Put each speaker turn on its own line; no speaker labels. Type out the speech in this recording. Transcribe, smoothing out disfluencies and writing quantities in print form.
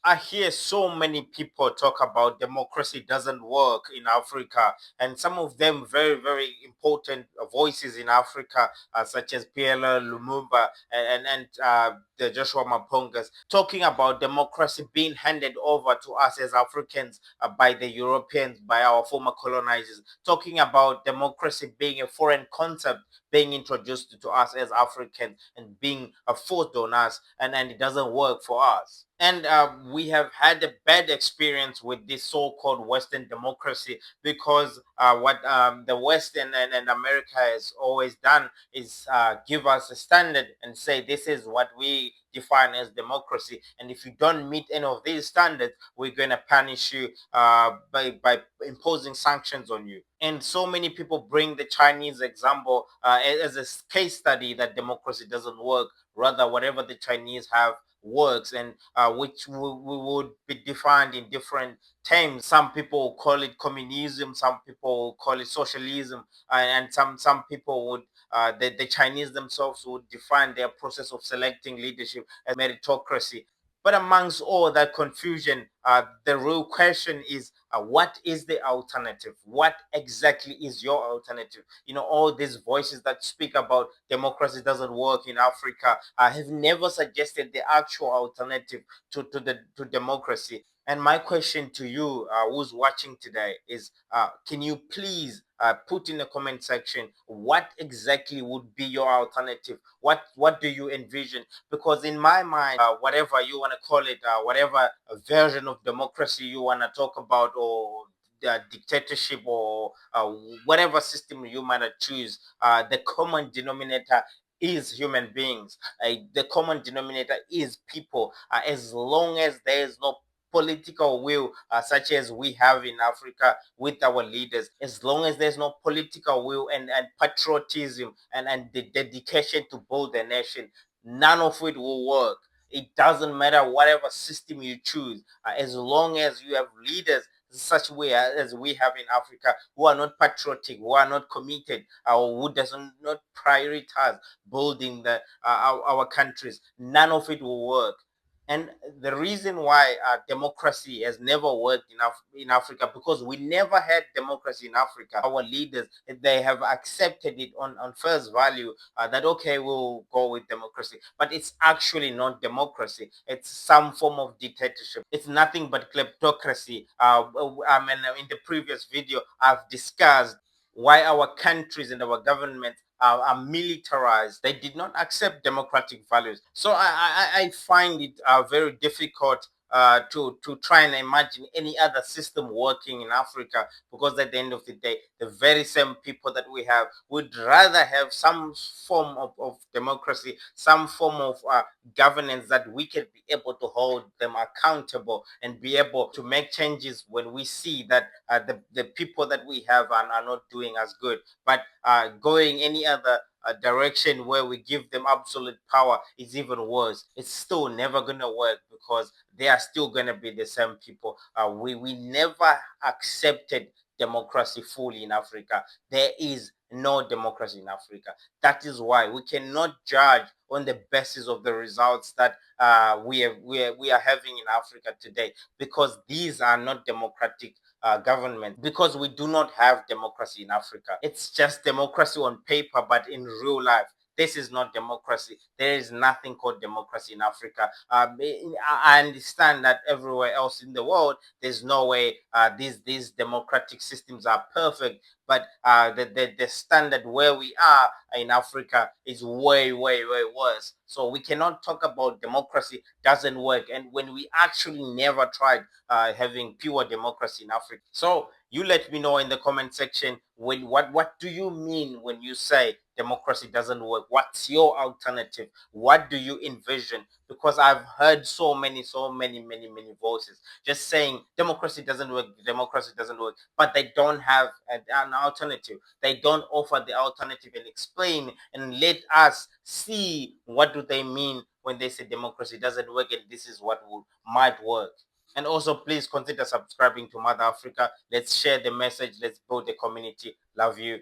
I hear so many people talk about democracy doesn't work in Africa, and some of them very, very important voices in Africa, such as PL Lumumba and the Joshua Mapongas, talking about democracy being handed over to us as Africans by the Europeans, by our former colonizers, talking about democracy being a foreign concept being introduced to us as Africans and being forced on us, and it doesn't work for us. And we have had a bad experience with this so-called Western democracy because what the Western and America has always done is give us a standard and say this is what we define as democracy, and if you don't meet any of these standards, we're going to punish you by imposing sanctions on you. And so many people bring the Chinese example as a case study that democracy doesn't work. Rather, whatever the Chinese have works, and which we would be defined in different terms. Some people call it communism, some people call it socialism, and some people would the Chinese themselves would define their process of selecting leadership as meritocracy. But amongst all that confusion, the real question is, what is the alternative? What exactly is your alternative? All these voices that speak about democracy doesn't work in Africa have never suggested the actual alternative to democracy. And my question to you, who's watching today, is can you please put in the comment section what exactly would be your alternative? What do you envision? Because in my mind, whatever you want to call it, whatever version of democracy you want to talk about, or dictatorship, or whatever system you might choose, the common denominator is human beings. The common denominator is people. As long as there is no political will, such as we have in Africa with our leaders, as long as there's no political will and patriotism and the dedication to build a nation, none of it will work. It doesn't matter whatever system you choose, as long as you have leaders such way as we have in Africa, who are not patriotic, who are not committed, or who doesn't not prioritize building our countries, none of it will work. And the reason why democracy has never worked in Africa, because we never had democracy in Africa. Our leaders, they have accepted it on first value, that okay, we'll go with democracy, but it's actually not democracy. It's some form of dictatorship. It's nothing but kleptocracy. I mean, in the previous video, I've discussed why our countries and our governments are militarized. They did not accept democratic values. So I find it very difficult to try and imagine any other system working in Africa, because at the end of the day, the very same people that we have would rather have some form of democracy, some form of governance that we can be able to hold them accountable and be able to make changes when we see that the people that we have are not doing as good. But going any other direction where we give them absolute power is even worse. It's still never gonna work, because they are still gonna be the same people. We never accepted democracy fully in Africa. There is no democracy in Africa. That is why we cannot judge on the basis of the results that we are having in Africa today, because these are not democratic government, because we do not have democracy in Africa. It's just democracy on paper, but in real life, this is not democracy. There is nothing called democracy in Africa. I understand that everywhere else in the world, there's no way these democratic systems are perfect, but the standard where we are in Africa is way, way, way worse. So we cannot talk about democracy doesn't work, and when we actually never tried having pure democracy in Africa. So you let me know in the comment section, what do you mean when you say democracy doesn't work? What's your alternative? What do you envision? Because I've heard so many, many voices just saying democracy doesn't work, but they don't have an alternative. They don't offer the alternative and explain and let us see what do they mean when they say democracy doesn't work and this is what might work. And also, please consider subscribing to Mother Africa. Let's share the message. Let's build the community. Love you.